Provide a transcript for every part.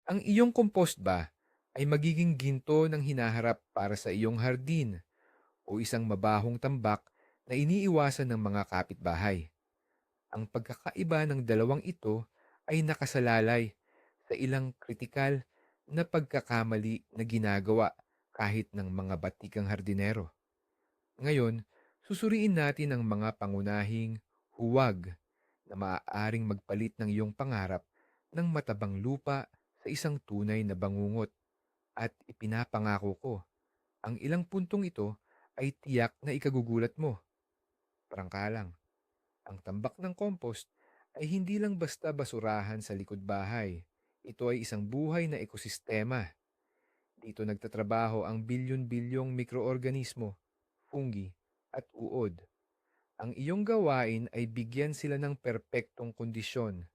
Ang iyong compost ba ay magiging ginto ng hinaharap para sa iyong hardin o isang mabahong tambak na iniiwasan ng mga kapitbahay? Ang pagkakaiba ng dalawang ito ay nakasalalay sa ilang kritikal na pagkakamali na ginagawa kahit ng mga batikang hardinero. Ngayon, susuriin natin ang mga pangunahing huwag na maaaring magpalit ng iyong pangarap ng matabang lupa sa isang tunay na bangungot. At ipinapangako ko, ang ilang puntong ito ay tiyak na ikagugulat mo. Prangkalang, ang tambak ng compost ay hindi lang basta basurahan sa likod bahay. Ito ay isang buhay na ekosistema. Dito nagtatrabaho ang bilyon-bilyong mikroorganismo, fungi, at uod. Ang iyong gawain ay bigyan sila ng perpektong kondisyon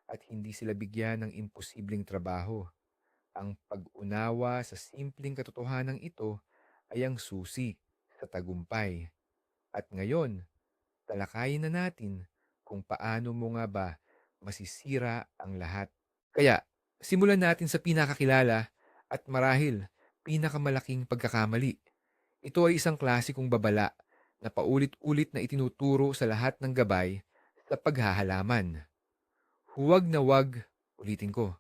at hindi sila bigyan ng imposibleng trabaho. Ang pag-unawa sa simpleng katotohanan ito ay ang susi sa tagumpay. At ngayon, talakayin na natin kung paano mo nga ba masisira ang lahat. Kaya, simulan natin sa pinakakilala at marahil pinakamalaking pagkakamali. Ito ay isang klasikong babala na paulit-ulit na itinuturo sa lahat ng gabay sa paghahalaman. Huwag na huwag, ulitin ko,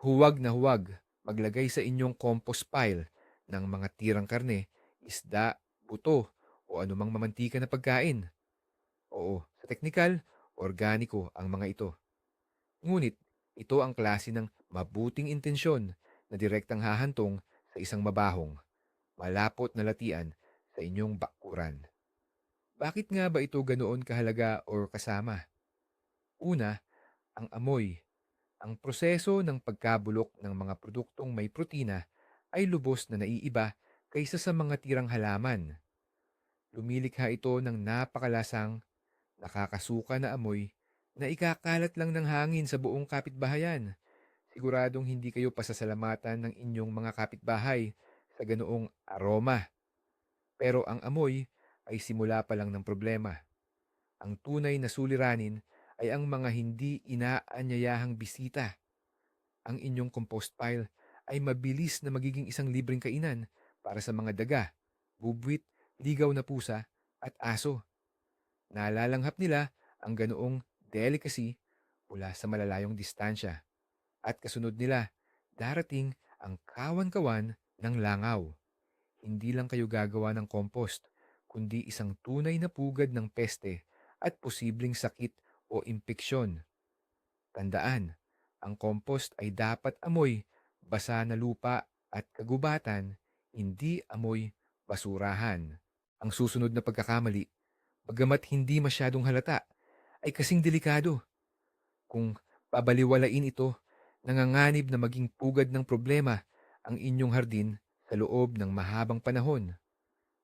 huwag na huwag maglagay sa inyong compost pile ng mga tirang karne, isda, buto, o anumang mamantika na pagkain. Oo, sa teknikal, organiko ang mga ito. Ngunit, ito ang klase ng mabuting intensyon na direktang hahantong sa isang mabahong, malapot na latian sa inyong bakuran. Bakit nga ba ito ganoon kahalaga o kasama? Una, ang amoy. Ang proseso ng pagkabulok ng mga produktong may protina ay lubos na naiiba kaysa sa mga tirang halaman. Lumilikha ito ng napakalasang, nakakasuka na amoy na ikakalat lang ng hangin sa buong kapitbahayan. Siguradong hindi kayo pasasalamatan ng inyong mga kapitbahay sa ganoong aroma. Pero ang amoy ay simula pa lang ng problema. Ang tunay na suliranin ay ang mga hindi inaanyayahang bisita. Ang inyong compost pile ay mabilis na magiging isang libreng kainan para sa mga daga, bubwit, ligaw na pusa, at aso. Nalalanghap nila ang ganoong delicacy mula sa malalayong distansya. At kasunod nila, darating ang kawan-kawan ng langaw. Hindi lang kayo gagawa ng compost, kundi isang tunay na pugad ng peste at posibleng sakit o impeksyon. Tandaan, ang compost ay dapat amoy basa na lupa at kagubatan, hindi amoy basurahan. Ang susunod na pagkakamali, bagamat hindi masyadong halata, ay kasing delikado. Kung babaliwalain ito, nanganganib na maging pugad ng problema ang inyong hardin sa loob ng mahabang panahon.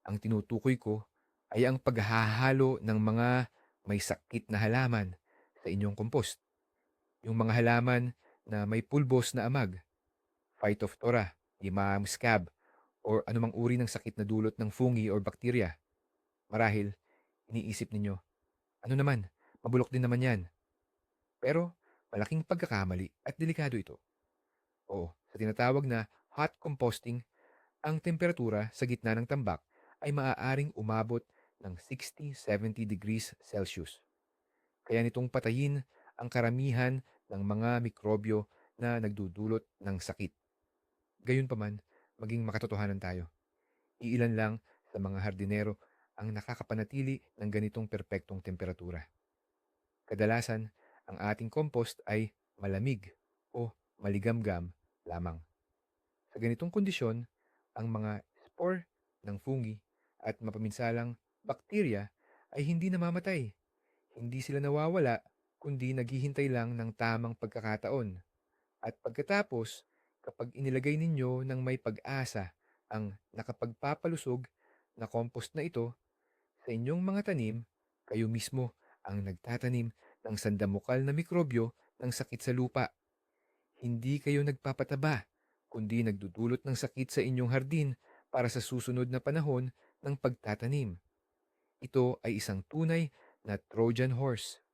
Ang tinutukoy ko ay ang paghahalo ng mga may sakit na halaman sa inyong compost. Yung mga halaman na may pulbos na amag, Phytophthora, Limam scab, or anumang uri ng sakit na dulot ng fungi or bakterya. Marahil, iniisip ninyo, ano naman, mabulok din naman yan. Pero, malaking pagkakamali at delikado ito. Oo, sa tinatawag na hot composting, ang temperatura sa gitna ng tambak ay maaaring umabot ng 60-70 degrees Celsius. Kaya nitong patayin ang karamihan ng mga mikrobyo na nagdudulot ng sakit. Gayunpaman, maging makatotohanan tayo. Iilan lang sa mga hardinero ang nakakapanatili ng ganitong perpektong temperatura. Kadalasan, ang ating compost ay malamig o maligamgam lamang. Sa ganitong kondisyon, ang mga spore ng fungi at mapaminsalang bakterya ay hindi namamatay. Hindi sila nawawala, kundi naghihintay lang ng tamang pagkakataon. At pagkatapos, kapag inilagay ninyo ng may pag-asa ang nakapagpapalusog na compost na ito sa inyong mga tanim, kayo mismo ang nagtatanim ng sandamukal na mikrobyo ng sakit sa lupa. Hindi kayo nagpapataba, kundi nagdudulot ng sakit sa inyong hardin para sa susunod na panahon ng pagtatanim. Ito ay isang tunay na Trojan horse.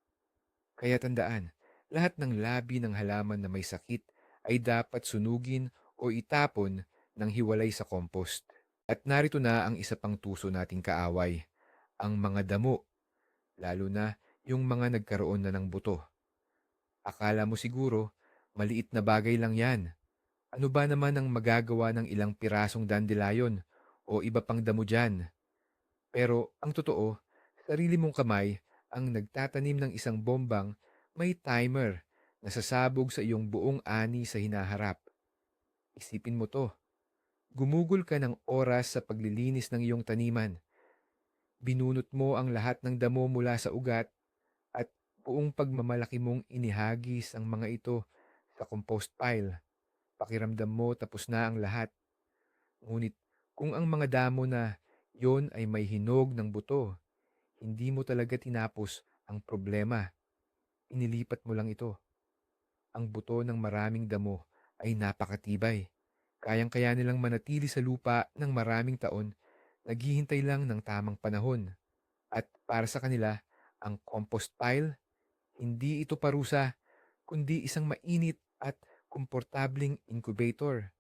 Kaya tandaan, lahat ng labi ng halaman na may sakit ay dapat sunugin o itapon ng hiwalay sa compost. At narito na ang isa pang tuso nating kaaway, ang mga damo, lalo na yung mga nagkaroon na ng buto. Akala mo siguro, maliit na bagay lang yan. Ano ba naman ang magagawa ng ilang pirasong dandelion o iba pang damo dyan? Pero ang totoo, sarili mong kamay ang nagtatanim ng isang bombang may timer na sasabog sa iyong buong ani sa hinaharap. Isipin mo to. Gumugol ka ng oras sa paglilinis ng iyong taniman. Binunot mo ang lahat ng damo mula sa ugat at buong pagmamalaki mong inihagis ang mga ito sa compost pile. Pakiramdam mo tapos na ang lahat. Ngunit kung ang mga damo na yon ay may hinog ng buto, hindi mo talaga tinapos ang problema. Inilipat mo lang ito. Ang buto ng maraming damo ay napakatibay. Kayang-kaya nilang manatili sa lupa ng maraming taon, naghihintay lang ng tamang panahon. At para sa kanila, ang compost pile, hindi ito parusa, kundi isang mainit at komportabling incubator.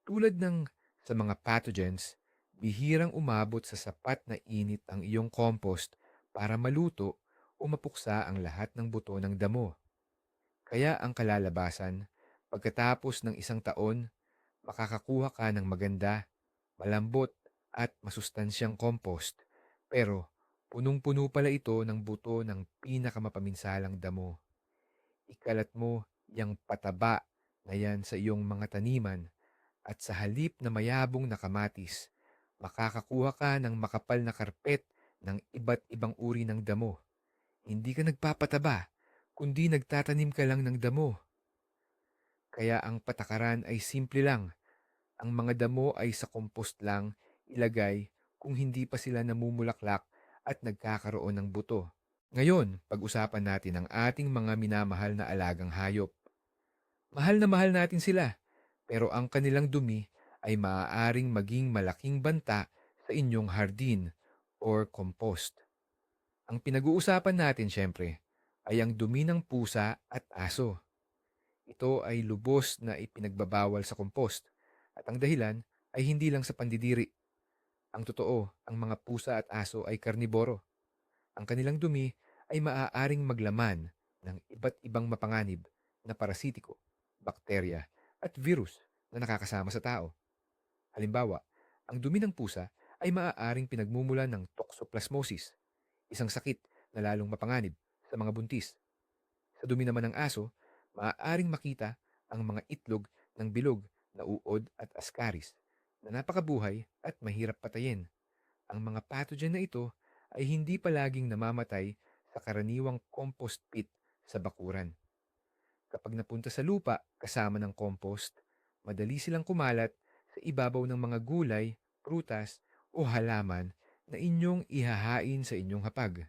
Tulad ng sa mga pathogens, bihirang umabot sa sapat na init ang iyong compost para maluto o mapuksa ang lahat ng buto ng damo. Kaya ang kalalabasan, pagkatapos ng isang taon, makakakuha ka ng maganda, malambot at masustansyang compost. Pero punong-puno pala ito ng buto ng pinakamapaminsalang damo. Ikalat mo yang pataba na yan sa iyong mga taniman at sa halip na mayabong na kamatis, makakakuha ka ng makapal na karpet ng iba't ibang uri ng damo. Hindi ka nagpapataba, kundi nagtatanim ka lang ng damo. Kaya ang patakaran ay simple lang. Ang mga damo ay sa compost lang ilagay kung hindi pa sila namumulaklak at nagkakaroon ng buto. Ngayon, pag-usapan natin ang ating mga minamahal na alagang hayop. Mahal na mahal natin sila, pero ang kanilang dumi ay maaaring maging malaking banta sa inyong hardin or compost. Ang pinag-uusapan natin syempre ay ang dumi ng pusa at aso. Ito ay lubos na ipinagbabawal sa compost at ang dahilan ay hindi lang sa pandidiri. Ang totoo, ang mga pusa at aso ay karniboro. Ang kanilang dumi ay maaaring maglaman ng iba't ibang mapanganib na parasitiko, bakterya at virus na nakakasama sa tao. Halimbawa, ang dumi ng pusa ay maaaring pinagmumulan ng toxoplasmosis, isang sakit na lalong mapanganib sa mga buntis. Sa dumi naman ng aso, maaaring makita ang mga itlog ng bilog na uod at ascaris na napakabuhay at mahirap patayin. Ang mga pathogen na ito ay hindi palaging namamatay sa karaniwang compost pit sa bakuran. Kapag napunta sa lupa kasama ng compost, madali silang kumalat sa ibabaw ng mga gulay, prutas o halaman na inyong ihahain sa inyong hapag.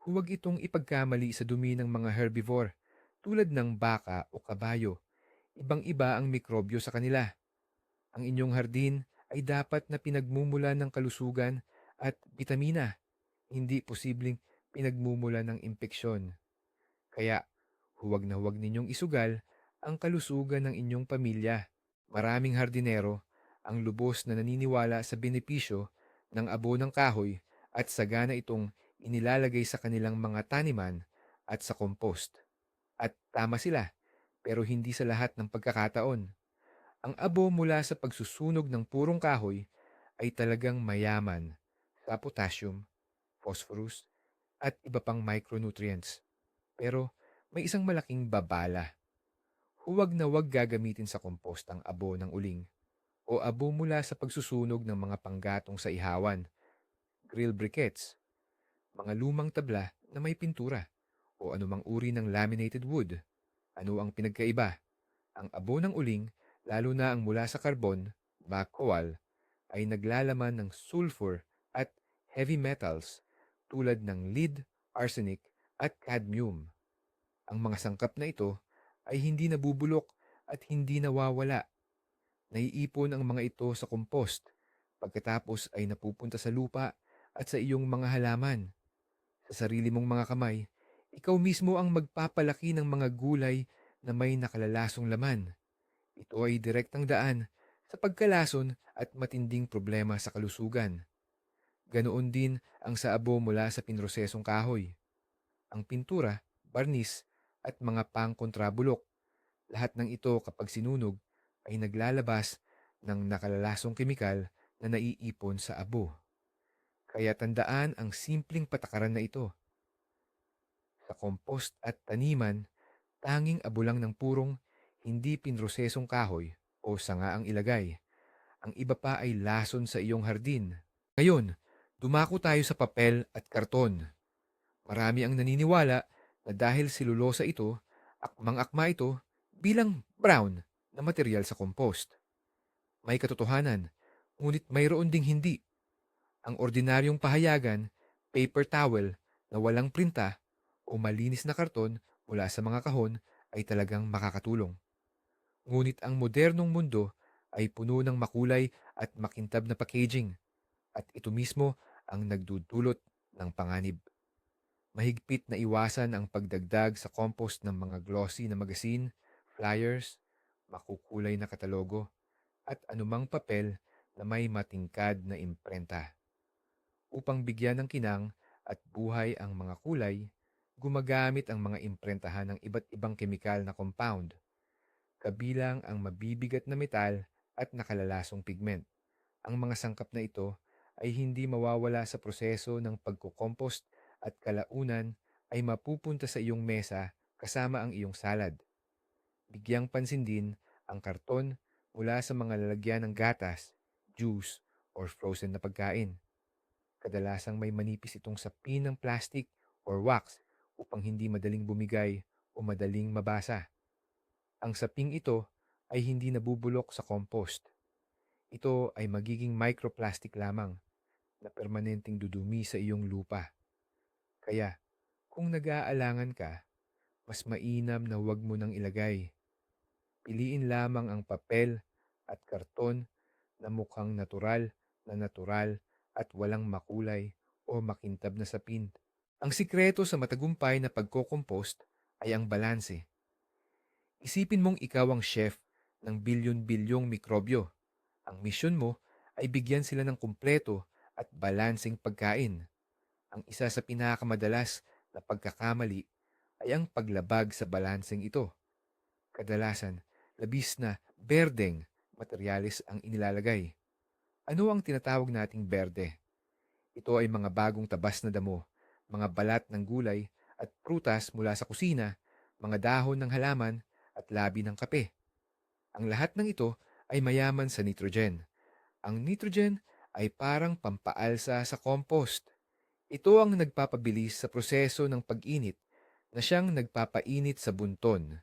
Huwag itong ipagkamali sa dumi ng mga herbivore tulad ng baka o kabayo. Ibang-iba ang mikrobyo sa kanila. Ang inyong hardin ay dapat na pinagmumulan ng kalusugan at bitamina, hindi posibleng pinagmumulan ng impeksyon. Kaya huwag na huwag ninyong isugal ang kalusugan ng inyong pamilya. Maraming hardinero ang lubos na naniniwala sa benepisyo ng abo ng kahoy at sagana itong inilalagay sa kanilang mga taniman at sa compost. At tama sila, pero hindi sa lahat ng pagkakataon. Ang abo mula sa pagsusunog ng purong kahoy ay talagang mayaman sa potassium, phosphorus, at iba pang micronutrients. Pero may isang malaking babala. Huwag na huwag gagamitin sa compost ang abo ng uling o abo mula sa pagsusunog ng mga panggatong sa ihawan, grill briquettes, mga lumang tabla na may pintura, o anumang uri ng laminated wood. Ano ang pinagkaiba? Ang abo ng uling, lalo na ang mula sa karbon, backcoal, ay naglalaman ng sulfur at heavy metals tulad ng lead, arsenic at cadmium. Ang mga sangkap na ito ay hindi nabubulok at hindi nawawala. Naiipon ang mga ito sa compost pagkatapos ay napupunta sa lupa at sa iyong mga halaman. Sa sarili mong mga kamay, ikaw mismo ang magpapalaki ng mga gulay na may nakalalasong laman. Ito ay direktang daan sa pagkalason at matinding problema sa kalusugan. Ganoon din ang sa abo mula sa pinrosesong kahoy. Ang pintura, barnis, at mga pangkontrabulok. Lahat ng ito kapag sinunog ay naglalabas ng nakalalasong kemikal na naiipon sa abo. Kaya tandaan ang simpleng patakaran na ito. Sa compost at taniman, tanging abo lang ng purong, hindi pinrosesong kahoy o sanga ang ilagay. Ang iba pa ay lason sa iyong hardin. Ngayon, dumako tayo sa papel at karton. Marami ang naniniwala na dahil silulosa ito, akmang-akma ito bilang brown na material sa compost. May katotohanan, ngunit mayroon ding hindi. Ang ordinaryong pahayagan, paper towel na walang printa o malinis na karton mula sa mga kahon ay talagang makakatulong. Ngunit ang modernong mundo ay puno ng makulay at makintab na packaging at ito mismo ang nagdudulot ng panganib. Mahigpit na iwasan ang pagdagdag sa compost ng mga glossy na magazine, flyers, makukulay na katalogo, at anumang papel na may matingkad na imprenta. Upang bigyan ng kinang at buhay ang mga kulay, gumagamit ang mga imprentahan ng iba't ibang kemikal na compound, kabilang ang mabibigat na metal at nakalalasong pigment. Ang mga sangkap na ito ay hindi mawawala sa proseso ng pagkukompost at kalaunan ay mapupunta sa iyong mesa kasama ang iyong salad. Bigyang pansin din ang karton mula sa mga lalagyan ng gatas, juice, or frozen na pagkain. Kadalasang may manipis itong sapin ng plastic or wax upang hindi madaling bumigay o madaling mabasa. Ang saping ito ay hindi nabubulok sa compost. Ito ay magiging microplastic lamang na permanenteng dudumi sa iyong lupa. Kaya, kung nag-aalangan ka, mas mainam na huwag mo nang ilagay. Piliin lamang ang papel at karton na mukhang natural at walang makulay o makintab na sapin. Ang sikreto sa matagumpay na pagko-compost ay ang balanse. Isipin mong ikaw ang chef ng bilyon-bilyong mikrobyo. Ang misyon mo ay bigyan sila ng kumpleto at balanseng pagkain. Ang isa sa pinakamadalas na pagkakamali ay ang paglabag sa balanseng ito. Kadalasan, labis na berdeng materyales ang inilalagay. Ano ang tinatawag nating berde? Ito ay mga bagong tabas na damo, mga balat ng gulay at prutas mula sa kusina, mga dahon ng halaman at labi ng kape. Ang lahat ng ito ay mayaman sa nitrogen. Ang nitrogen ay parang pampaalsa sa compost. Ito ang nagpapabilis sa proseso ng pag-init na siyang nagpapainit sa bunton.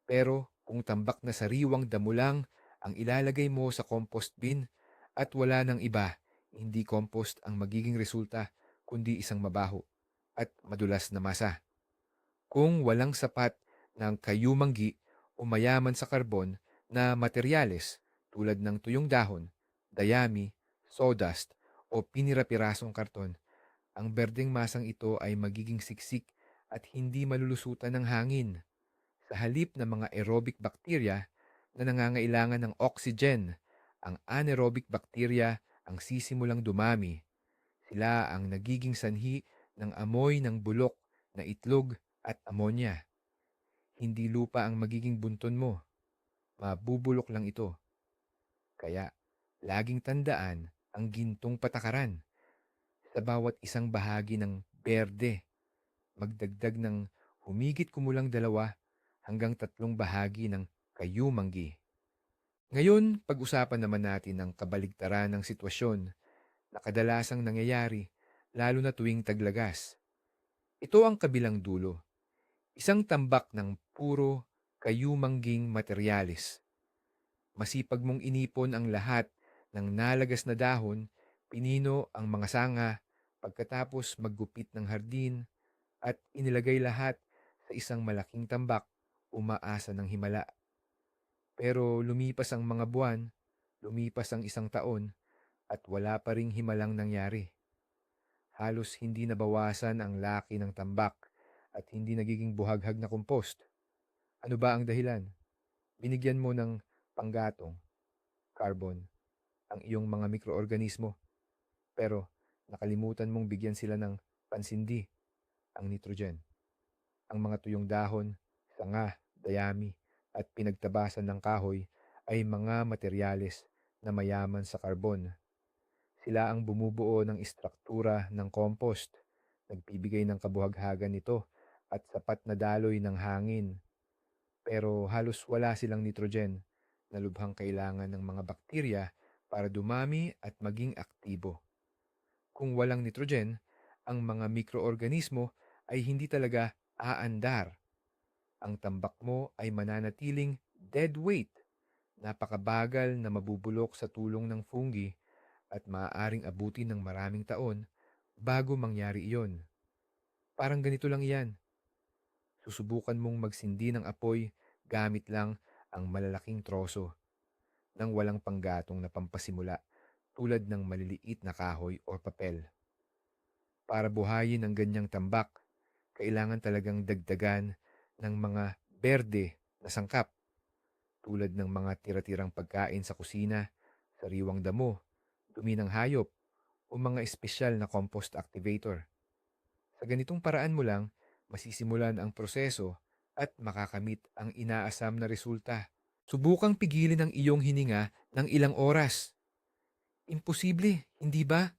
Pero kung tambak na sariwang damo lang ang ilalagay mo sa compost bin at wala ng iba, hindi compost ang magiging resulta kundi isang mabaho at madulas na masa. Kung walang sapat ng kayumanggi o mayaman sa karbon na materyales tulad ng tuyong dahon, dayami, sawdust o pinira-pirasong karton, ang berdeng masang ito ay magiging siksik at hindi malulusutan ng hangin. Sa halip ng mga aerobic bacteria na nangangailangan ng oxygen, ang anaerobic bacteria ang sisimulang dumami. Sila ang nagiging sanhi ng amoy ng bulok na itlog at amonya. Hindi lupa ang magiging bunton mo. Mabubulok lang ito. Kaya, laging tandaan ang gintong patakaran. Sa bawat isang bahagi ng berde, magdagdag ng humigit kumulang 2 hanggang 3 bahagi ng kayumanggi. Ngayon, pag-usapan naman natin ang kabaligtaran ng sitwasyon na kadalasang nangyayari lalo na tuwing taglagas. Ito ang kabilang dulo. Isang tambak ng puro kayumangging materyales. Masipag mong inipon ang lahat ng nalagas na dahon, pinino ang mga sanga, pagkatapos maggupit ng hardin at inilagay lahat sa isang malaking tambak, umaasa ng himala. Pero lumipas ang mga buwan, lumipas ang 1 taon, at wala pa ring himalang nangyari. Halos hindi nabawasan ang laki ng tambak at hindi nagiging buhaghag na compost. Ano ba ang dahilan? Binigyan mo ng panggatong, carbon, ang iyong mga mikroorganismo, pero nakalimutan mong bigyan sila ng pansindi, ang nitrogen. Ang mga tuyong dahon, sanga, dayami, at pinagtabasan ng kahoy ay mga materyales na mayaman sa karbon. Sila ang bumubuo ng istruktura ng compost, nagbibigay ng kabuhaghagan nito at sapat na daloy ng hangin. Pero halos wala silang nitrogen na lubhang kailangan ng mga bakterya para dumami at maging aktibo. Kung walang nitrogen, ang mga mikroorganismo ay hindi talaga aandar. Ang tambak mo ay mananatiling dead weight, napakabagal na mabubulok sa tulong ng fungi at maaaring abutin ng maraming taon bago mangyari iyon. Parang ganito lang iyan. Susubukan mong magsindi ng apoy gamit lang ang malalaking troso ng walang panggatong na pampasimula tulad ng maliliit na kahoy o papel. Para buhayin ang ganyang tambak, kailangan talagang dagdagan ng mga berde na sangkap tulad ng mga tira-tirang pagkain sa kusina, sariwang damo, dumi ng hayop, o mga espesyal na compost activator. Sa ganitong paraan mo lang, masisimulan ang proseso at makakamit ang inaasam na resulta. Subukang pigilin ang iyong hininga ng ilang oras. Imposible, hindi ba?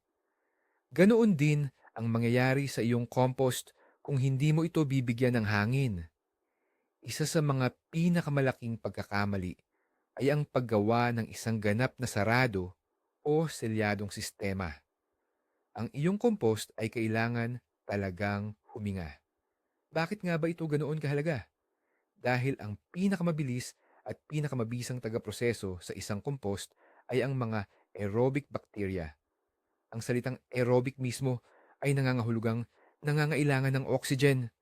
Ganoon din ang mangyayari sa iyong compost kung hindi mo ito bibigyan ng hangin. Isa sa mga pinakamalaking pagkakamali ay ang paggawa ng isang ganap na sarado o selyadong sistema. Ang iyong compost ay kailangan talagang huminga. Bakit nga ba ito ganoon kahalaga? Dahil ang pinakamabilis at pinakamabisang tagaproseso sa isang compost ay ang mga aerobic bacteria. Ang salitang aerobic mismo ay nangangailangan ng oxygen.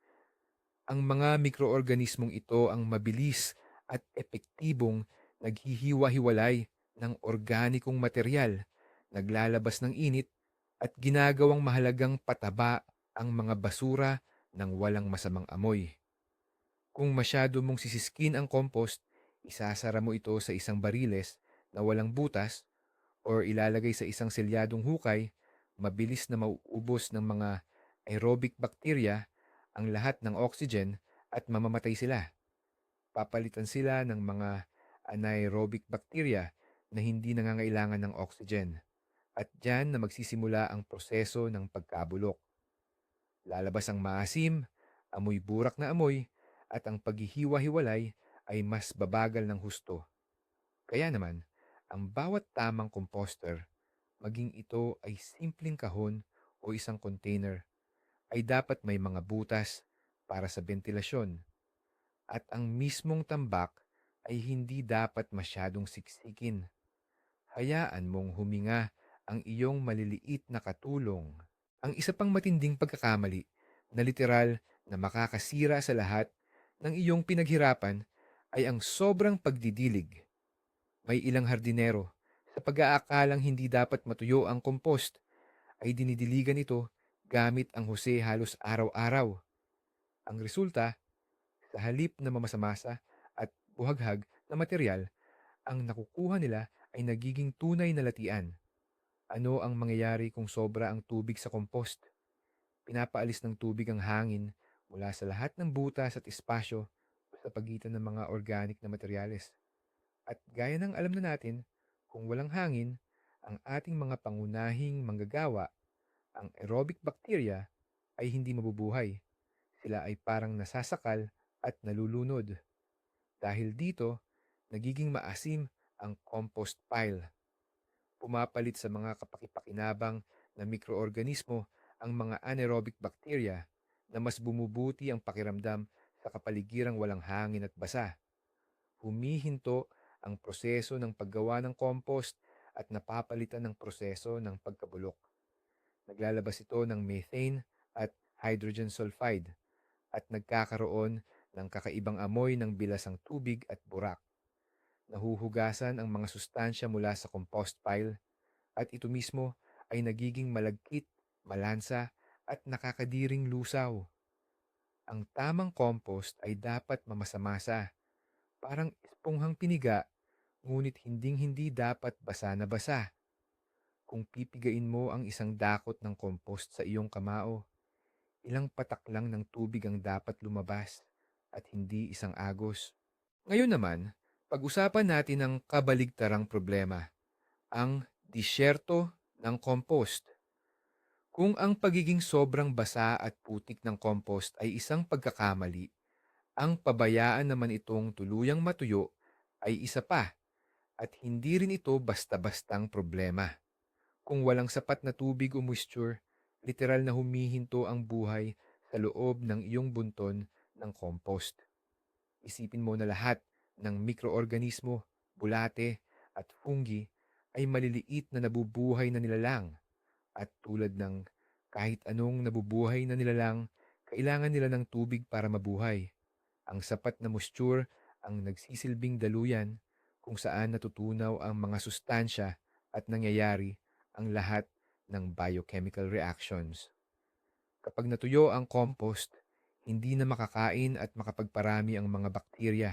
Ang mga mikroorganismong ito ang mabilis at epektibong naghihiwa-hiwalay ng organikong material, naglalabas ng init at ginagawang mahalagang pataba ang mga basura ng walang masamang amoy. Kung masyado mong sisiskin ang compost, isasara mo ito sa isang bariles na walang butas or ilalagay sa isang selyadong hukay, mabilis na mauubos ng mga aerobic bacteria ang lahat ng oxygen at mamamatay sila. Papalitan sila ng mga anaerobic bacteria na hindi nangangailangan ng oxygen. At diyan na magsisimula ang proseso ng pagkabulok. Lalabas ang maasim, amoy burak na amoy, at ang paghihiwa-hiwalay ay mas babagal ng husto. Kaya naman, ang bawat tamang composter, maging ito ay simpleng kahon o isang container, ay dapat may mga butas para sa bentilasyon. At ang mismong tambak ay hindi dapat masyadong siksikin. Hayaan mong huminga ang iyong maliliit na katulong. Ang isa pang matinding pagkakamali na literal na makakasira sa lahat ng iyong pinaghirapan ay ang sobrang pagdidilig. May ilang hardinero sa pag-aakalang hindi dapat matuyo ang compost ay dinidiligan ito gamit ang hose halos araw-araw. Ang resulta, sa halip na mamasamasa at buhaghag na material, ang nakukuha nila ay nagiging tunay na latian. Ano ang mangyayari kung sobra ang tubig sa compost? Pinapaalis ng tubig ang hangin mula sa lahat ng butas at espasyo sa pagitan ng mga organic na materyales. At gaya ng alam na natin, kung walang hangin, ang ating mga pangunahing manggagawa, ang aerobic bacteria, ay hindi mabubuhay. Sila ay parang nasasakal at nalulunod. Dahil dito, nagiging maasim ang compost pile. Pumapalit sa mga kapakipakinabang na mikroorganismo ang mga anaerobic bacteria na mas bumubuti ang pakiramdam sa kapaligirang walang hangin at basa. Humihinto ang proseso ng paggawa ng compost at napapalitan ng proseso ng pagkabulok. Naglalabas ito ng methane at hydrogen sulfide at nagkakaroon ng kakaibang amoy ng bilasang tubig at burak. Nahuhugasan ang mga sustansya mula sa compost pile at ito mismo ay nagiging malagkit, malansa at nakakadiring lusaw. Ang tamang compost ay dapat mamasa-masa, parang esponghang piniga, ngunit hinding-hindi dapat basa na basa. Kung pipigain mo ang isang dakot ng compost sa iyong kamao, ilang patak lang ng tubig ang dapat lumabas at hindi isang agos. Ngayon naman, pag-usapan natin ang kabaligtarang problema, ang disyerto ng compost. Kung ang pagiging sobrang basa at putik ng compost ay isang pagkakamali, ang pabayaan naman itong tuluyang matuyo ay isa pa, at hindi rin ito basta-bastang problema. Kung walang sapat na tubig o moisture, literal na humihinto ang buhay sa loob ng iyong bunton ng compost. Isipin mo na lahat ng mikroorganismo, bulate, at fungi ay maliliit na nabubuhay na nilalang, at tulad ng kahit anong nabubuhay na nilalang, kailangan nila ng tubig para mabuhay. Ang sapat na moisture ang nagsisilbing daluyan kung saan natutunaw ang mga sustansya at nangyayari ang lahat ng biochemical reactions. Kapag natuyo ang compost, hindi na makakain at makapagparami ang mga bakterya.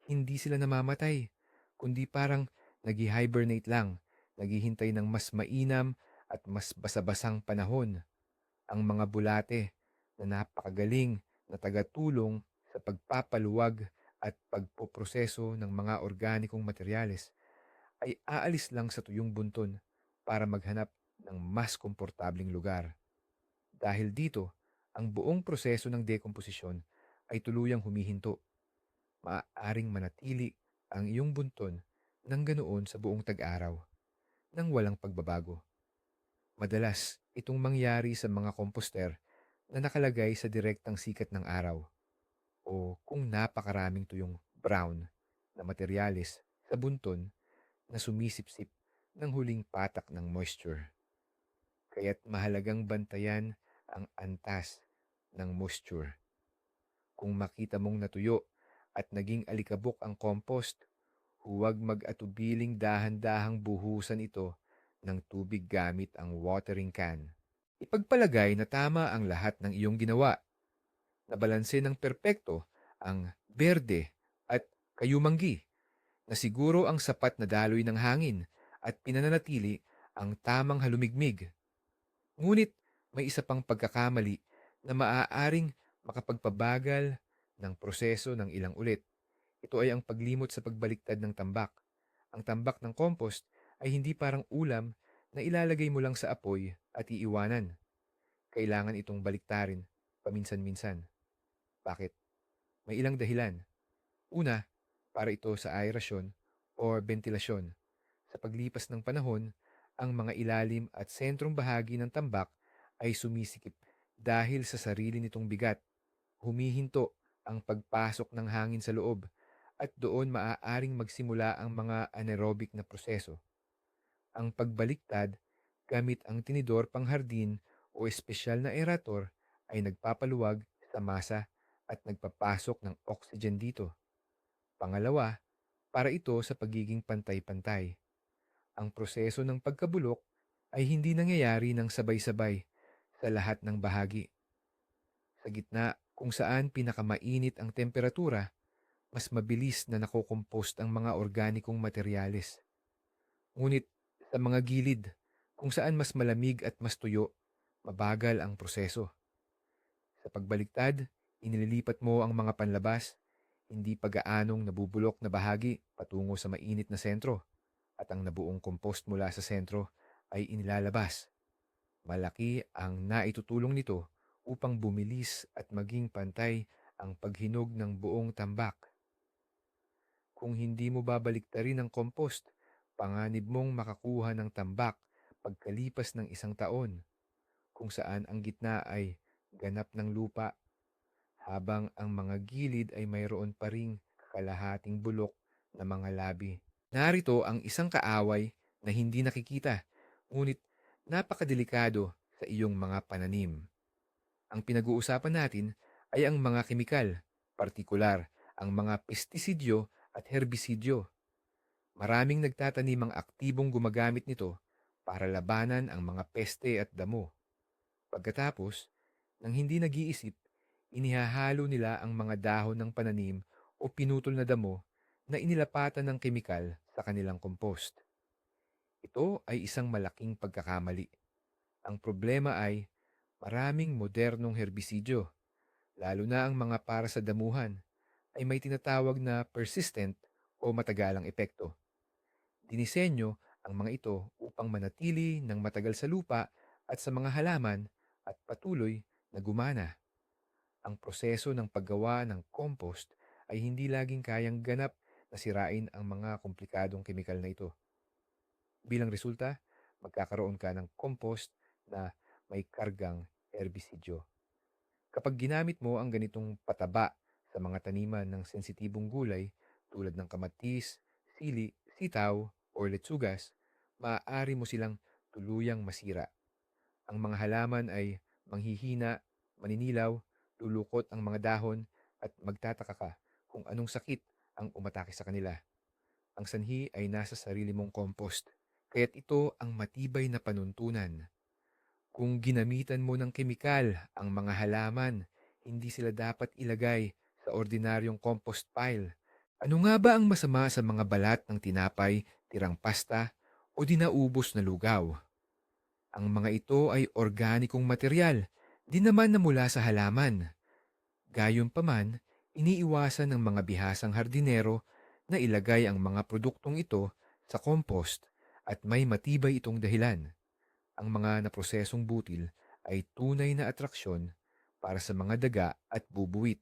Hindi sila namamatay, kundi parang nag-hibernate lang, naghihintay ng mas mainam at mas basabasang panahon. Ang mga bulate na napakagaling na tagatulong sa pagpapaluwag at pagpoproseso ng mga organikong materyales ay aalis lang sa tuyong bunton para maghanap ng mas komportabling lugar. Dahil dito, ang buong proseso ng dekomposisyon ay tuluyang humihinto. Maaaring manatili ang iyong bunton ng ganoon sa buong tag-araw nang walang pagbabago. Madalas itong mangyari sa mga komposter na nakalagay sa direktang sikat ng araw o kung napakaraming tuyong brown na materyales sa bunton na sumisipsip ng huling patak ng moisture. Kaya't mahalagang bantayan ang antas ng moisture. Kung makita mong natuyo at naging alikabok ang compost, huwag mag-atubiling dahan-dahang buhusan ito ng tubig gamit ang watering can. Ipagpalagay na tama ang lahat ng iyong ginawa. Nabalanse ng perpekto ang berde at kayumanggi na siguro ang sapat na daloy ng hangin at pinananatili ang tamang halumigmig. Ngunit may isa pang pagkakamali na maaaring makapagpabagal ng proseso ng ilang ulit. Ito ay ang paglimot sa pagbaliktad ng tambak. Ang tambak ng compost ay hindi parang ulam na ilalagay mo lang sa apoy at iiwanan. Kailangan itong baliktarin paminsan-minsan. Bakit? May ilang dahilan. Una, para ito sa aerasyon o ventilasyon. Sa paglipas ng panahon, ang mga ilalim at sentrong bahagi ng tambak ay sumisikip dahil sa sarili nitong bigat. Humihinto ang pagpasok ng hangin sa loob at doon maaaring magsimula ang mga anaerobic na proseso. Ang pagbaliktad gamit ang tinidor panghardin o espesyal na aerator ay nagpapaluwag sa masa at nagpapasok ng oxygen dito. Pangalawa, para ito sa pagiging pantay-pantay. Ang proseso ng pagkabulok ay hindi nangyayari ng sabay-sabay sa lahat ng bahagi. Sa gitna kung saan pinakamainit ang temperatura, mas mabilis na nakokompost ang mga organikong materyales. Ngunit sa mga gilid, kung saan mas malamig at mas tuyo, mabagal ang proseso. Sa pagbaliktad, inililipat mo ang mga panlabas, hindi pag-aanong nabubulok na bahagi patungo sa mainit na sentro, at ang nabuong compost mula sa sentro ay inilalabas. Malaki ang naitutulong nito upang bumilis at maging pantay ang paghinog ng buong tambak. Kung hindi mo babaliktarin ang compost, panganib mong makakuha ng tambak pagkalipas ng isang taon, kung saan ang gitna ay ganap ng lupa, habang ang mga gilid ay mayroon pa ring kalahating bulok na mga labi. Narito ang isang kaaway na hindi nakikita, ngunit napakadelikado sa iyong mga pananim. Ang pinag-uusapan natin ay ang mga kemikal, partikular ang mga pestisidyo at herbisidyo. Maraming nagtatanim ang aktibong gumagamit nito para labanan ang mga peste at damo. Pagkatapos, nang hindi nag-iisip, Inihahalo nila ang mga dahon ng pananim o pinutol na damo na inilapatan ng kemikal sa kanilang compost. Ito ay isang malaking pagkakamali. Ang problema ay maraming modernong herbisidyo, lalo na ang mga para sa damuhan, ay may tinatawag na persistent o matagalang epekto. Dinisenyo ang mga ito upang manatili ng matagal sa lupa at sa mga halaman at patuloy na gumana. Ang proseso ng paggawa ng compost ay hindi laging kayang ganap na sirain ang mga komplikadong kemikal na ito. Bilang resulta, magkakaroon ka ng compost na may kargang herbisidyo. Kapag ginamit mo ang ganitong pataba sa mga taniman ng sensitibong gulay tulad ng kamatis, sili, sitaw, o letsugas, maaari mo silang tuluyang masira. Ang mga halaman ay manghihina, maninilaw, lulukot ang mga dahon at magtataka ka kung anong sakit ang umatake sa kanila. Ang sanhi ay nasa sarili mong compost, kaya't ito ang matibay na panuntunan. Kung ginamitan mo ng kemikal ang mga halaman, hindi sila dapat ilagay sa ordinaryong compost pile. Ano nga ba ang masama sa mga balat ng tinapay, tirang pasta, o dinaubos na lugaw? Ang mga ito ay organikong material, di naman na mula sa halaman. Gayunpaman, iniiwasan ng mga bihasang hardinero na ilagay ang mga produktong ito sa compost at may matibay itong dahilan. Ang mga naprosesong butil ay tunay na atraksyon para sa mga daga at bubuwit.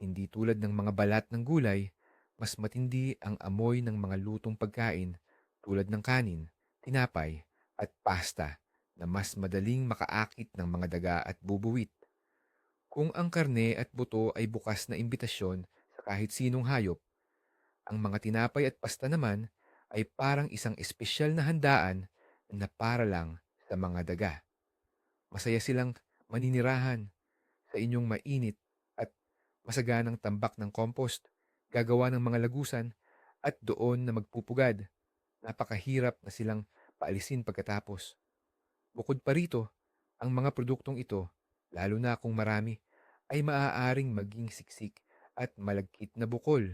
Hindi tulad ng mga balat ng gulay, mas matindi ang amoy ng mga lutong pagkain tulad ng kanin, tinapay, at pasta na mas madaling makaakit ng mga daga at bubuwit. Kung ang karne at buto ay bukas na imbitasyon sa kahit sinong hayop, ang mga tinapay at pasta naman ay parang isang espesyal na handaan na para lang sa mga daga. Masaya silang maninirahan sa inyong mainit at masaganang tambak ng compost, gagawa ng mga lagusan at doon na magpupugad. Napakahirap na silang paalisin pagkatapos. Bukod pa rito, ang mga produktong ito, lalo na kung marami, ay maaaring maging siksik at malagkit na bukol.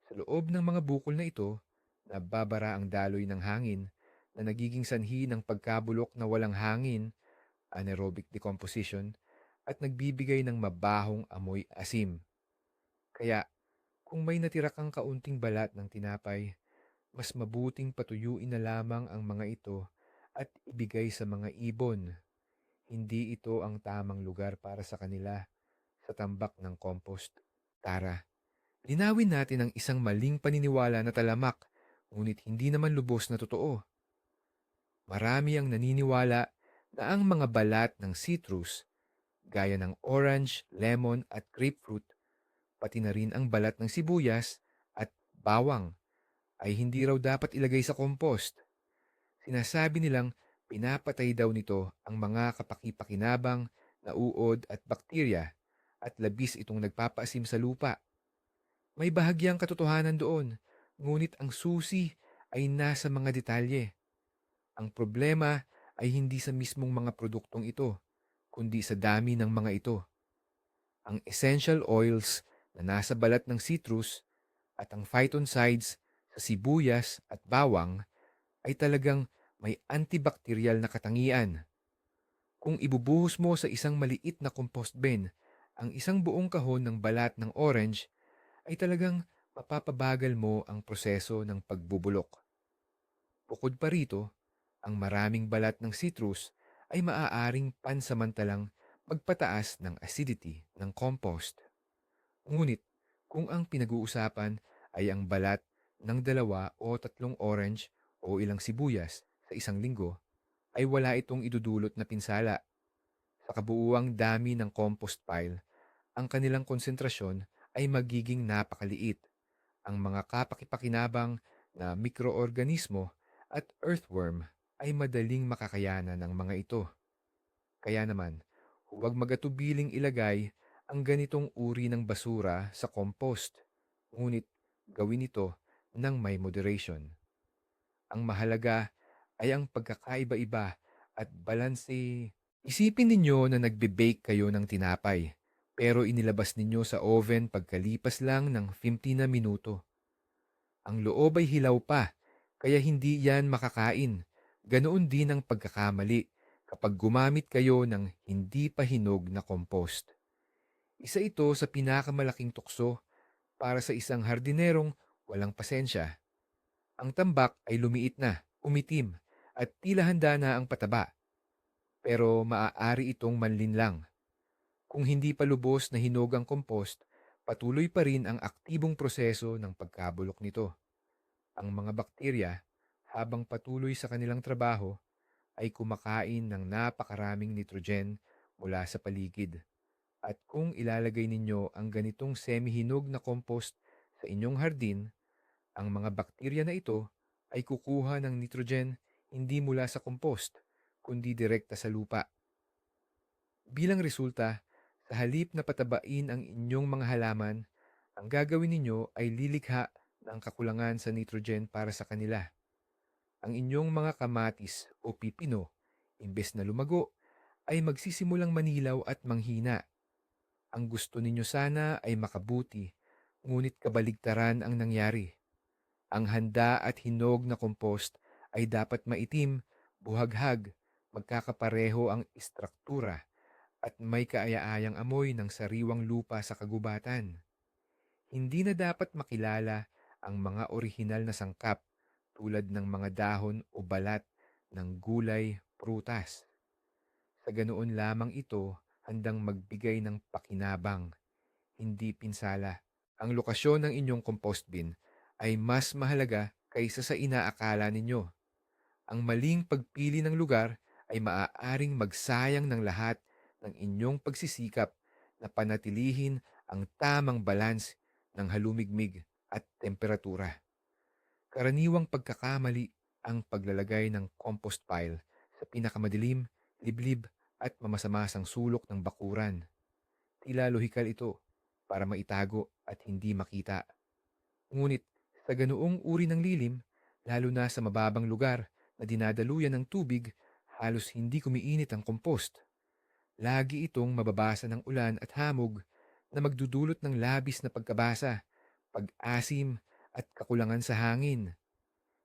Sa loob ng mga bukol na ito, nababara ang daloy ng hangin na nagiging sanhi ng pagkabulok na walang hangin, anaerobic decomposition, at nagbibigay ng mabahong amoy asim. Kaya, kung may natira kang kaunting balat ng tinapay, mas mabuting patuyuin na lamang ang mga ito at ibigay sa mga ibon. Hindi ito ang tamang lugar para sa kanila sa tambak ng compost. Tara, linawin natin ang isang maling paniniwala na talamak, ngunit hindi naman lubos na totoo. Marami ang naniniwala na ang mga balat ng citrus, gaya ng orange, lemon at grapefruit, pati na rin ang balat ng sibuyas at bawang, ay hindi raw dapat ilagay sa compost. Sinasabi nilang pinapatay daw nito ang mga kapaki-pakinabang na uod at bakterya at labis itong nagpapaasim sa lupa. May bahagyang katotohanan doon, ngunit ang susi ay nasa mga detalye. Ang problema ay hindi sa mismong mga produktong ito, kundi sa dami ng mga ito. Ang essential oils na nasa balat ng citrus at ang phytoncides sa sibuyas at bawang ay talagang may antibacterial na katangian. Kung ibubuhos mo sa isang maliit na compost bin ang isang buong kahon ng balat ng orange, ay talagang mapapabagal mo ang proseso ng pagbubulok. Bukod pa rito, ang maraming balat ng citrus ay maaaring pansamantalang magpataas ng acidity ng compost. Ngunit kung ang pinag-uusapan ay ang balat ng 2 o 3 orange o ilang sibuyas sa isang linggo, ay wala itong idudulot na pinsala. Sa kabuuang dami ng compost pile, ang kanilang konsentrasyon ay magiging napakaliit. Ang mga kapakipakinabang na mikroorganismo at earthworm ay madaling makakayanan ng mga ito. Kaya naman, huwag magatubiling ilagay ang ganitong uri ng basura sa compost. Ngunit gawin ito ng may moderation. Ang mahalaga ay ang pagkakaiba-iba at balanse. Isipin ninyo na nagbe-bake kayo ng tinapay. pero inilabas ninyo sa oven pagkalipas lang ng 15 na minuto. Ang loob ay hilaw pa, kaya hindi yan makakain. Ganoon din ang pagkakamali kapag gumamit kayo ng hindi pa hinog na compost. Isa ito sa pinakamalaking tukso para sa isang hardinerong walang pasensya. Ang tambak ay lumiit na, umitim, at tila handa na ang pataba, pero maaari itong manlinlang. Kung hindi pa lubos na hinog ang compost, patuloy pa rin ang aktibong proseso ng pagkabulok nito. Ang mga bakterya, habang patuloy sa kanilang trabaho, ay kumakain ng napakaraming nitrogen mula sa paligid. At kung ilalagay ninyo ang ganitong semi-hinog na compost sa inyong hardin, ang mga bakterya na ito ay kukuha ng nitrogen hindi mula sa compost, kundi direkta sa lupa. Bilang resulta, sa halip na patabain ang inyong mga halaman, ang gagawin ninyo ay lilikha ng kakulangan sa nitrogen para sa kanila. Ang inyong mga kamatis o pipino, imbes na lumago, ay magsisimulang manilaw at manghina. Ang gusto ninyo sana ay makabuti, ngunit kabaligtaran ang nangyari. Ang handa at hinog na compost ay dapat maitim, buhaghag, magkakapareho ang istruktura, at may kaaya-ayang amoy ng sariwang lupa sa kagubatan. Hindi na dapat makilala ang mga orihinal na sangkap tulad ng mga dahon o balat ng gulay, prutas. Sa ganoon lamang ito handang magbigay ng pakinabang, hindi pinsala. Ang lokasyon ng inyong compost bin ay mas mahalaga kaysa sa inaakala ninyo. Ang maling pagpili ng lugar ay maaaring magsayang ng lahat ng inyong pagsisikap na panatilihin ang tamang balance ng halumigmig at temperatura. Karaniwang pagkakamali ang paglalagay ng compost pile sa pinakamadilim, liblib at mamasamasang sulok ng bakuran. Tila lohikal ito para maitago at hindi makita. Ngunit sa ganoong uri ng lilim, lalo na sa mababang lugar na dinadaluyan ng tubig, halos hindi kumiinit ang compost. Lagi itong mababasa ng ulan at hamog na magdudulot ng labis na pagkabasa, pag-asim at kakulangan sa hangin.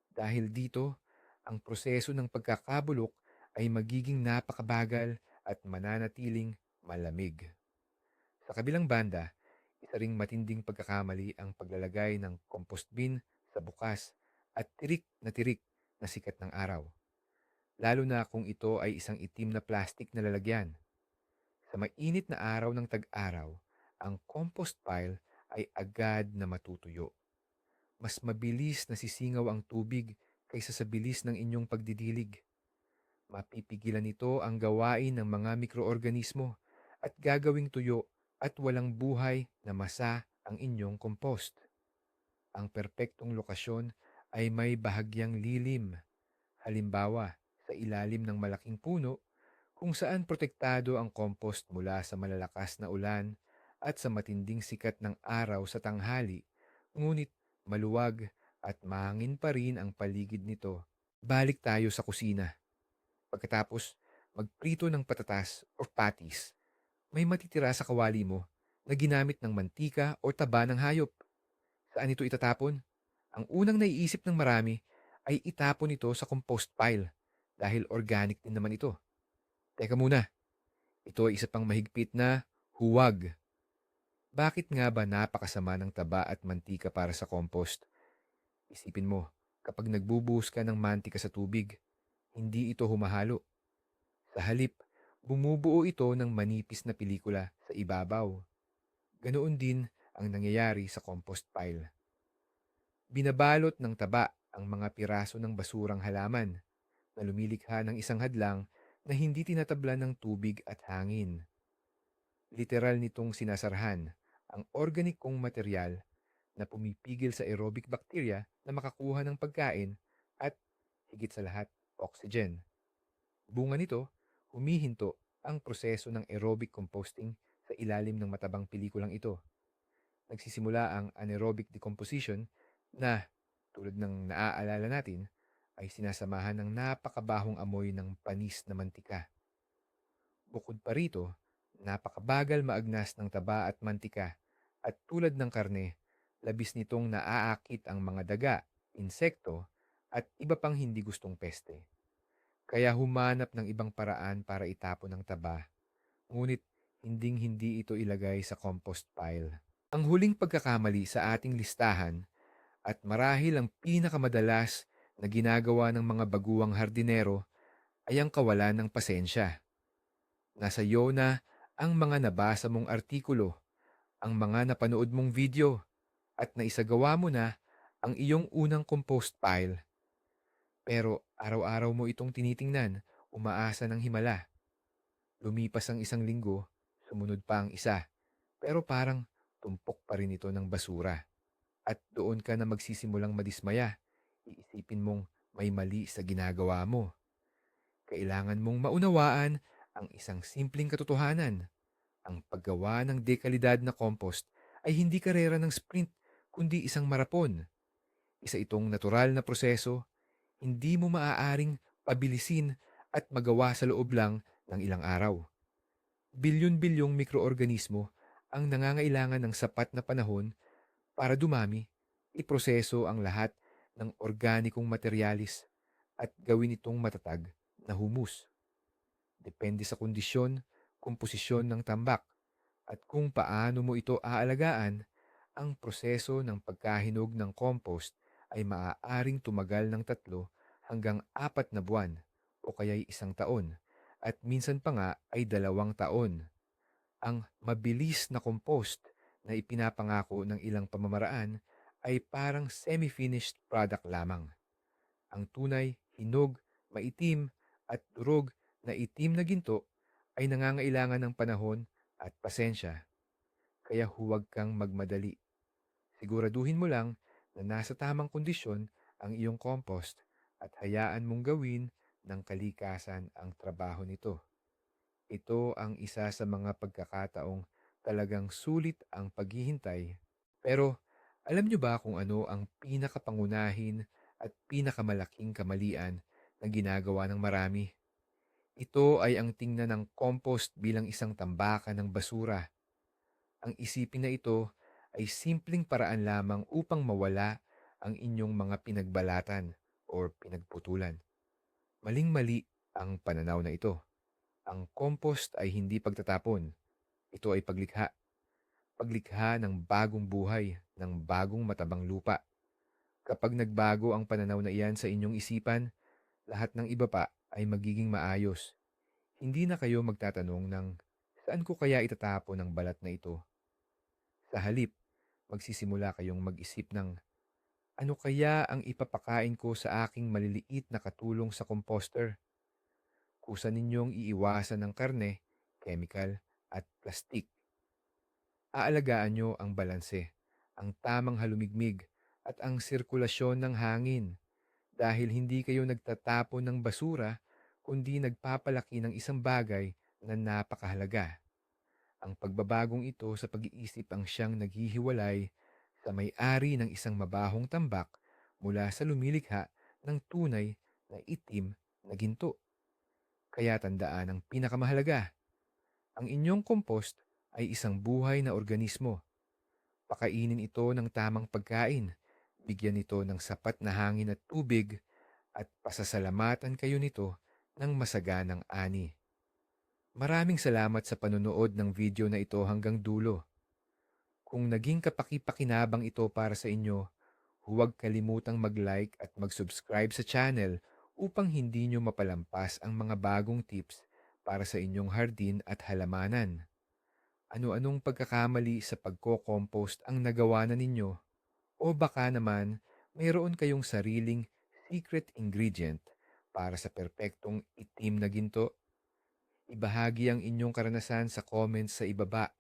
Dahil dito, ang proseso ng pagkakabulok ay magiging napakabagal at mananatiling malamig. Sa kabilang banda, isa ring matinding pagkakamali ang paglalagay ng compost bin sa bukas at tirik na sikat ng araw, lalo na kung ito ay isang itim na plastic na lalagyan. Sa mainit na araw ng tag-araw, ang compost pile ay agad na matutuyo. Mas mabilis na sisingaw ang tubig kaysa sa bilis ng inyong pagdidilig. Mapipigilan nito ang gawain ng mga mikroorganismo at gagawing tuyo at walang buhay na masa ang inyong compost. Ang perpektong lokasyon ay may bahagyang lilim, halimbawa sa ilalim ng malaking puno kung saan protektado ang compost mula sa malalakas na ulan at sa matinding sikat ng araw sa tanghali, ngunit maluwag at mahangin pa rin ang paligid nito. Balik tayo sa kusina. Pagkatapos magprito ng patatas o patis, may matitira sa kawali mo na ginamit ng mantika o taba ng hayop. Saan ito itatapon? Ang unang naiisip ng marami ay itapon ito sa compost pile dahil organic din naman ito. Teka muna, ito ay isa pang mahigpit na huwag. Bakit nga ba napakasama ng taba at mantika para sa compost? Isipin mo, kapag nagbubuhos ka ng mantika sa tubig, hindi ito humahalo. Sa halip, bumubuo ito ng manipis na pelikula sa ibabaw. Ganoon din ang nangyayari sa compost pile. Binabalot ng taba ang mga piraso ng basurang halaman na lumilikha ng isang hadlang na hindi tinatablan ng tubig at hangin. Literal nitong sinasarhan ang organikong material na pumipigil sa aerobic bacteria na makakuha ng pagkain at, higit sa lahat, oxygen. Bunga nito, humihinto ang proseso ng aerobic composting sa ilalim ng matabang pelikulang ito. Nagsisimula ang anaerobic decomposition na, tulad ng naaalala natin, ay sinasamahan ng napakabahong amoy ng panis na mantika. Bukod pa rito, Napakabagal maagnas ng taba at mantika at tulad ng karne, labis nitong naaakit ang mga daga, insekto at iba pang hindi gustong peste. Kaya humanap ng ibang paraan para itapon ang taba, ngunit hinding-hindi ito ilagay sa compost pile. Ang huling pagkakamali sa ating listahan at marahil ang pinakamadalas na ginagawa ng mga baguang hardinero ay ang kawalan ng pasensya. Nasa iyo na ang mga nabasa mong artikulo, ang mga napanood mong video, at naisagawa mo na ang iyong unang compost pile. Pero araw-araw mo itong tinitingnan, umaasa ng himala. Lumipas ang isang linggo, sumunod pa ang isa, pero parang tumpok pa rin ito ng basura. At doon ka na magsisimulang madismaya. Iisipin mong may mali sa ginagawa mo. Kailangan mong maunawaan ang isang simpleng katotohanan. Ang paggawa ng dekalidad na compost ay hindi karera ng sprint, kundi isang marapon. Isa itong natural na proseso, hindi mo maaaring pabilisin at magawa sa loob lang ng ilang araw. Bilyon-bilyong mikroorganismo ang nangangailangan ng sapat na panahon para dumami, iproseso ang lahat ng organikong materialis at gawin itong matatag na humus. Depende sa kondisyon, komposisyon ng tambak at kung paano mo ito aalagaan, ang proseso ng pagkahinog ng compost ay maaaring tumagal ng 3 hanggang 4 na buwan o kaya'y 1 taon at minsan pa nga ay 2 taon. Ang mabilis na compost na ipinapangako ng ilang pamamaraan ay parang semi-finished product lamang. Ang tunay, hinog, maitim at durog na itim na ginto ay nangangailangan ng panahon at pasensya. Kaya huwag kang magmadali. Siguraduhin mo lang na nasa tamang kondisyon ang iyong compost at hayaan mong gawin ng kalikasan ang trabaho nito. Ito ang isa sa mga pagkakataong talagang sulit ang paghihintay. Pero alam niyo ba kung ano ang pinakapangunahin at pinakamalaking kamalian na ginagawa ng marami? Ito ay ang tingnan ng compost bilang isang tambakan ng basura. Ang isipin na ito ay simpleng paraan lamang upang mawala ang inyong mga pinagbalatan o pinagputulan. Maling-mali ang pananaw na ito. Ang compost ay hindi pagtatapon. Ito ay paglikha. Paglikha ng bagong buhay, ng bagong matabang lupa. Kapag nagbago ang pananaw na iyan sa inyong isipan, lahat ng iba pa ay magiging maayos. Hindi na kayo magtatanong ng saan ko kaya itatapon ang balat na ito. Sa halip, magsisimula kayong mag-isip ng ano kaya ang ipapakain ko sa aking maliliit na katulong sa composter. Kusa ninyong iiwasan ng karne, chemical at plastik. Aalagaan nyo ang balanse, ang tamang halumigmig at ang sirkulasyon ng hangin dahil hindi kayo nagtatapon ng basura kundi nagpapalaki ng isang bagay na napakahalaga. Ang pagbabagong ito sa pag-iisip ang siyang naghihiwalay sa may-ari ng isang mabahong tambak mula sa lumilikha ng tunay na itim na ginto. Kaya tandaan ang pinakamahalaga, ang inyong compost ay isang buhay na organismo. Pakainin ito ng tamang pagkain, bigyan ito ng sapat na hangin at tubig, at pasasalamatan kayo nito ng masaganang ani. Maraming salamat sa panonood ng video na ito hanggang dulo. Kung naging kapaki-pakinabang ito para sa inyo, huwag kalimutang mag-like at mag-subscribe sa channel upang hindi nyo mapalampas ang mga bagong tips para sa inyong hardin at halamanan. Ano-anong pagkakamali sa pagko-compost ang nagawa na ninyo? O baka naman mayroon kayong sariling secret ingredient para sa perpektong itim na ginto? Ibahagi ang inyong karanasan sa comments sa ibaba